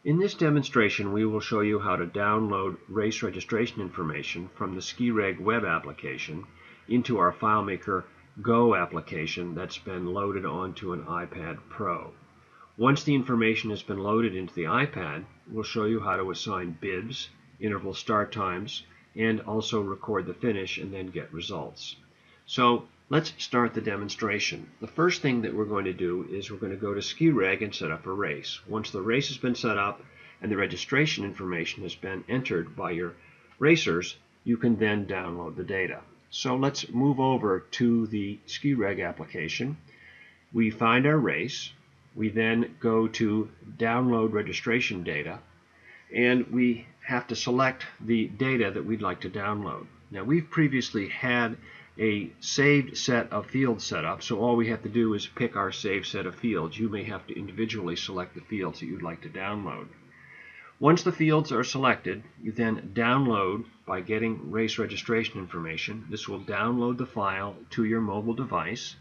In this demonstration, we will show you how to download race registration information from the SkiReg web application into our FileMaker Go application that's been loaded onto an iPad Pro. Once the information has been loaded into the iPad, we'll show you how to assign bibs, interval start times, and also record the finish and then get results. So let's start the demonstration. The first thing that we're going to do is we're going to go to SkiReg and set up a race. Once the race has been set up and the registration information has been entered by your racers, you can then download the data. So let's move over to the SkiReg application. We find our race. We then go to download registration data, and we have to select the data that we'd like to download. Now, we've previously had a saved set of fields set up, so all we have to do is pick our saved set of fields. You may have to individually select the fields that you'd like to download. Once the fields are selected, you then download by getting race registration information. This will download the file to your mobile device,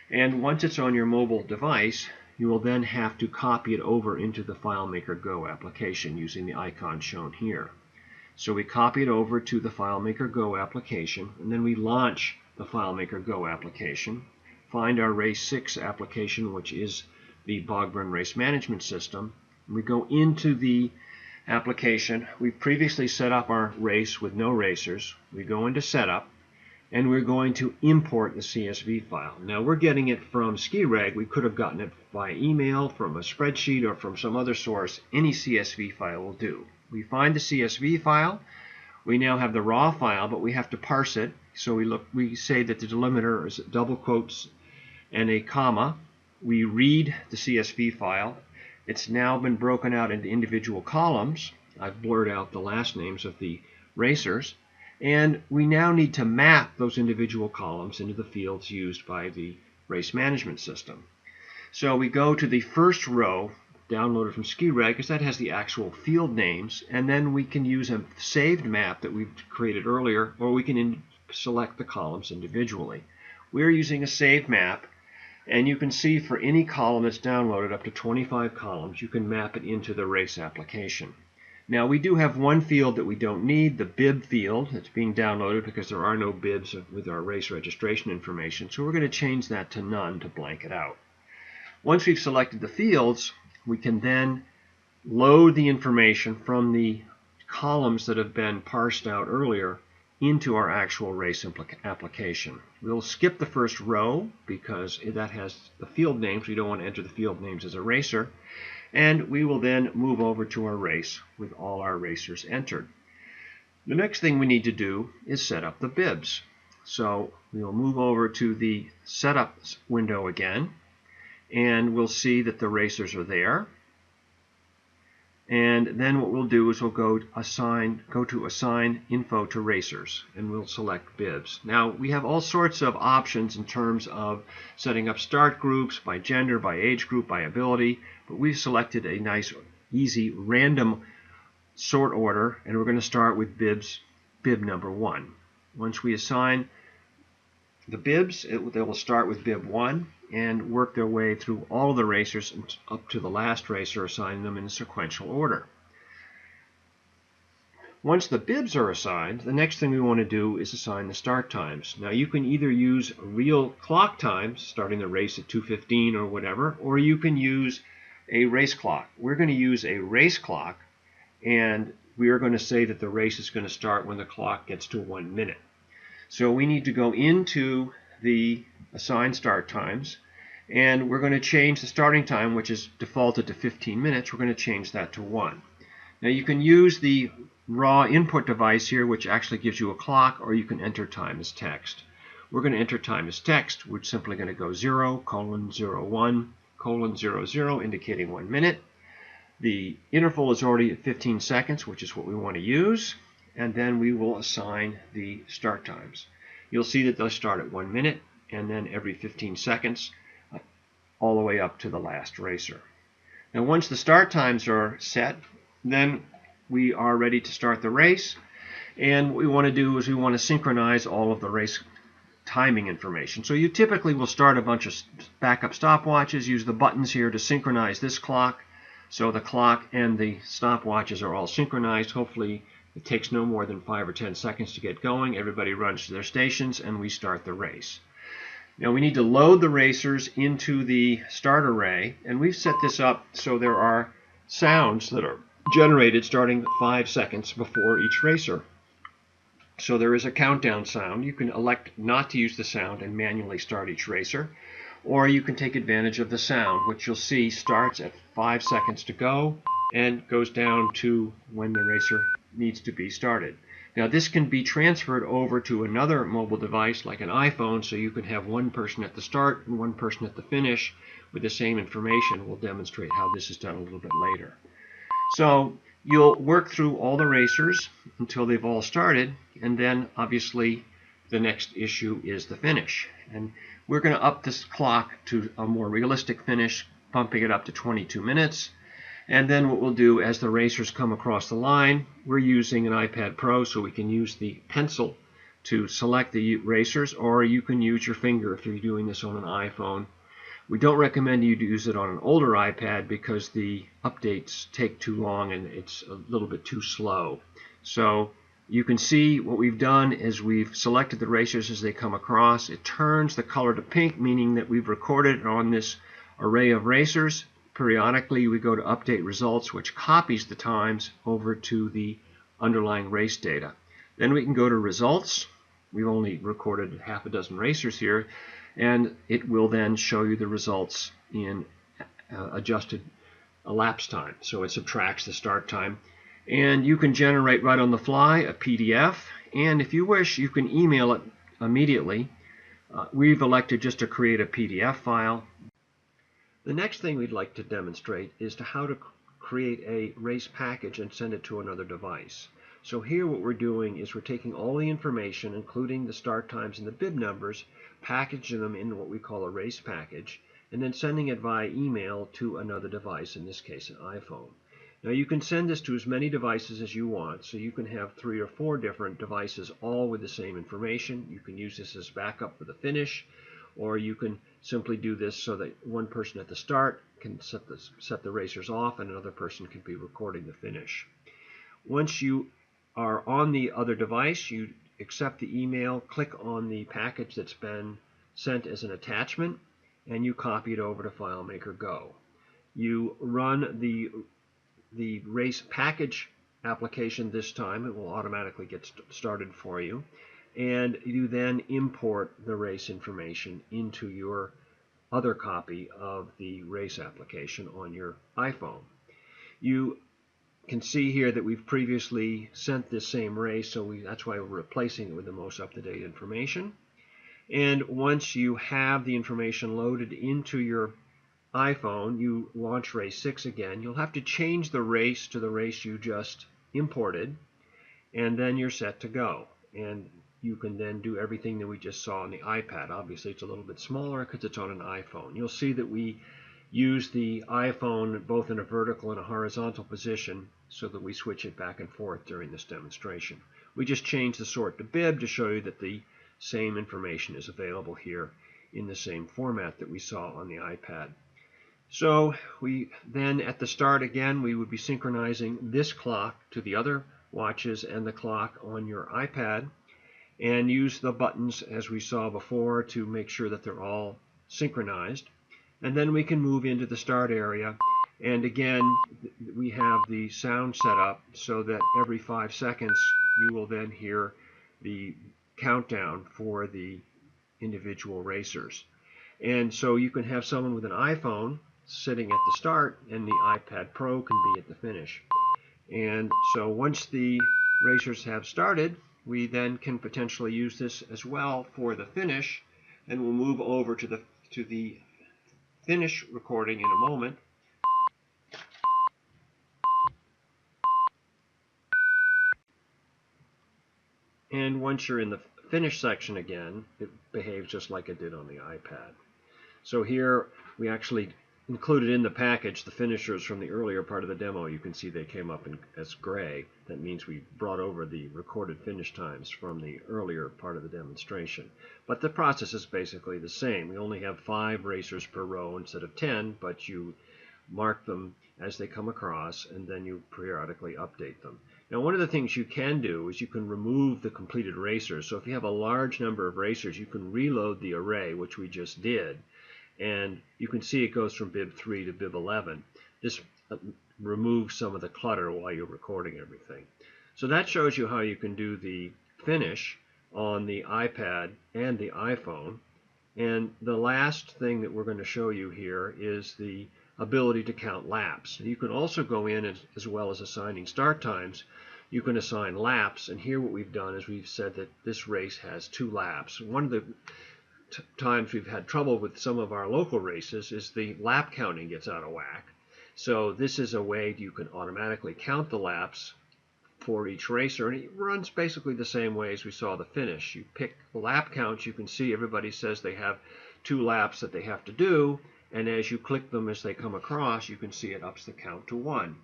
and once it's on your mobile device, you will then have to copy it over into the FileMaker Go application using the icon shown here. So we copy it over to the FileMaker Go application, and then we launch the FileMaker Go application, find our Race 6 application, which is the Bogburn Race Management System. We go into the application. We've previously set up our race with no racers. We go into Setup, and we're going to import the CSV file. Now, we're getting it from SkiReg. We could have gotten it by email, from a spreadsheet, or from some other source. Any CSV file will do. We find the CSV file. We now have the raw file, but we have to parse it. So we say that the delimiter is double quotes and a comma. We read the CSV file. It's now been broken out into individual columns. I've blurred out the last names of the racers. And we now need to map those individual columns into the fields used by the race management system. So we go to the first row, downloaded from SkiReg, because that has the actual field names, and then we can use a saved map that we've created earlier, or we can select the columns individually. We're using a saved map, and you can see for any column that's downloaded, up to 25 columns, you can map it into the race application. Now, we do have one field that we don't need, the bib field. That's being downloaded because there are no bibs with our race registration information, so we're going to change that to none to blank it out. Once we've selected the fields, we can then load the information from the columns that have been parsed out earlier into our actual race application. We'll skip the first row because that has the field names. We don't want to enter the field names as a racer. And we will then move over to our race with all our racers entered. The next thing we need to do is set up the bibs. So we'll move over to the Setup window again, and we'll see that the racers are there. And then what we'll do is we'll go to Assign Info to Racers, and we'll select bibs. Now, we have all sorts of options in terms of setting up start groups by gender, by age group, by ability, but we've selected a nice, easy, random sort order, and we're going to start with bib number 1. Once we assign the bibs, they will start with bib 1 and work their way through all of the racers up to the last racer, assigning them in sequential order. Once the bibs are assigned, the next thing we want to do is assign the start times. Now, you can either use real clock times, starting the race at 2:15 or whatever, or you can use a race clock. We're going to use a race clock, and we are going to say that the race is going to start when the clock gets to 1 minute. So we need to go into the Assign Start Times, and we're going to change the starting time, which is defaulted to 15 minutes. We're going to change that to 1. Now, you can use the raw input device here, which actually gives you a clock, or you can enter time as text. We're going to enter time as text. We're simply going to go 0:01:00, indicating 1 minute. The interval is already at 15 seconds, which is what we want to use, and then we will assign the start times. You'll see that they'll start at 1 minute, and then every 15 seconds, all the way up to the last racer. Now, once the start times are set, then we are ready to start the race, and what we want to do is we want to synchronize all of the race timing information. So you typically will start a bunch of backup stopwatches, use the buttons here to synchronize this clock So the clock and the stopwatches are all synchronized. Hopefully it takes no more than 5 or 10 seconds to get going. Everybody runs to their stations and we start the race. Now we need to load the racers into the start array, and we've set this up so there are sounds that are generated starting 5 seconds before each racer. So there is a countdown sound. You can elect not to use the sound and manually start each racer, or you can take advantage of the sound, which you'll see starts at 5 seconds to go and goes down to when the racer needs to be started. Now this can be transferred over to another mobile device like an iPhone, so you can have one person at the start and one person at the finish with the same information. We'll demonstrate how this is done a little bit later. So you'll work through all the racers until they've all started, and then obviously the next issue is the finish. And we're going to up this clock to a more realistic finish, bumping it up to 22 minutes. And then what we'll do as the racers come across the line, we're using an iPad Pro, so we can use the pencil to select the racers, or you can use your finger if you're doing this on an iPhone. We don't recommend you to use it on an older iPad because the updates take too long and it's a little bit too slow. So you can see what we've done is we've selected the racers as they come across. It turns the color to pink, meaning that we've recorded on this array of racers. Periodically we go to update results, which copies the times over to the underlying race data. Then we can go to results. We've only recorded half a dozen racers here, and it will then show you the results in adjusted elapsed time. So it subtracts the start time. And you can generate right on the fly a PDF, and if you wish, you can email it immediately. We've elected just to create a PDF file. The next thing we'd like to demonstrate is how to create a race package and send it to another device. So here what we're doing is we're taking all the information, including the start times and the bib numbers, packaging them in what we call a race package, and then sending it via email to another device, in this case an iPhone. Now you can send this to as many devices as you want, so you can have 3 or 4 different devices all with the same information. You can use this as backup for the finish, or you can simply do this so that one person at the start can set the racers off and another person can be recording the finish. Once you are on the other device, you accept the email, click on the package that's been sent as an attachment, and you copy it over to FileMaker Go. You run the race package application this time. It will automatically get started for you. And you then import the race information into your other copy of the race application on your iPhone. You can see here that we've previously sent this same race, so that's why we're replacing it with the most up-to-date information. And once you have the information loaded into your iPhone, you launch race 6 again. You'll have to change the race to the race you just imported, and then you're set to go. And you can then do everything that we just saw on the iPad. Obviously it's a little bit smaller because it's on an iPhone. You'll see that we use the iPhone both in a vertical and a horizontal position so that we switch it back and forth during this demonstration. We just changed the sort to bib to show you that the same information is available here in the same format that we saw on the iPad. So we then at the start again we would be synchronizing this clock to the other watches and the clock on your iPad, and use the buttons as we saw before to make sure that they're all synchronized. And then we can move into the start area, and again we have the sound set up so that every 5 seconds you will then hear the countdown for the individual racers. And so you can have someone with an iPhone sitting at the start and the iPad Pro can be at the finish. And so once the racers have started, we then can potentially use this as well for the finish, and we'll move over to the finish recording in a moment. And once you're in the finish section again, it behaves just like it did on the iPad. So here we actually included in the package the finishers from the earlier part of the demo. You can see they came up as gray. That means we brought over the recorded finish times from the earlier part of the demonstration. But the process is basically the same. We only have 5 racers per row instead of 10, but you mark them as they come across, and then you periodically update them. Now, one of the things you can do is you can remove the completed racers. So if you have a large number of racers, you can reload the array, which we just did, and you can see it goes from bib 3 to bib 11. This removes some of the clutter while you're recording everything. So that shows you how you can do the finish on the iPad and the iPhone. And the last thing that we're going to show you here is the ability to count laps. You can also go in, as well as assigning start times, you can assign laps. And here what we've done is we've said that this race has 2 laps. One of the times we've had trouble with some of our local races is the lap counting gets out of whack. So this is a way you can automatically count the laps for each racer, and it runs basically the same way as we saw the finish. You pick the lap counts, you can see everybody says they have 2 laps that they have to do, and as you click them as they come across, you can see it ups the count to 1.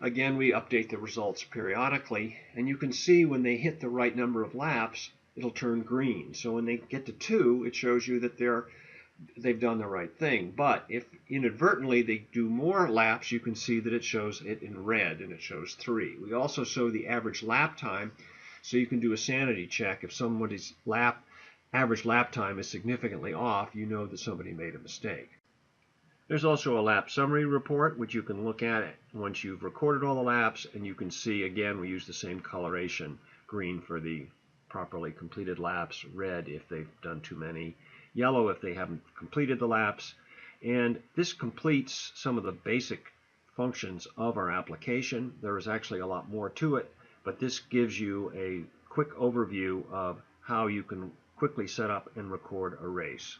Again, we update the results periodically, and you can see when they hit the right number of laps, it'll turn green. So when they get to 2, it shows you that they've done the right thing. But if inadvertently they do more laps, you can see that it shows it in red, and it shows 3. We also show the average lap time, so you can do a sanity check. If somebody's average lap time is significantly off, you know that somebody made a mistake. There's also a lap summary report, which you can look at once you've recorded all the laps, and you can see, again, we use the same coloration, green for the properly completed laps, red if they've done too many, yellow if they haven't completed the laps. And this completes some of the basic functions of our application. There is actually a lot more to it, but this gives you a quick overview of how you can quickly set up and record a race.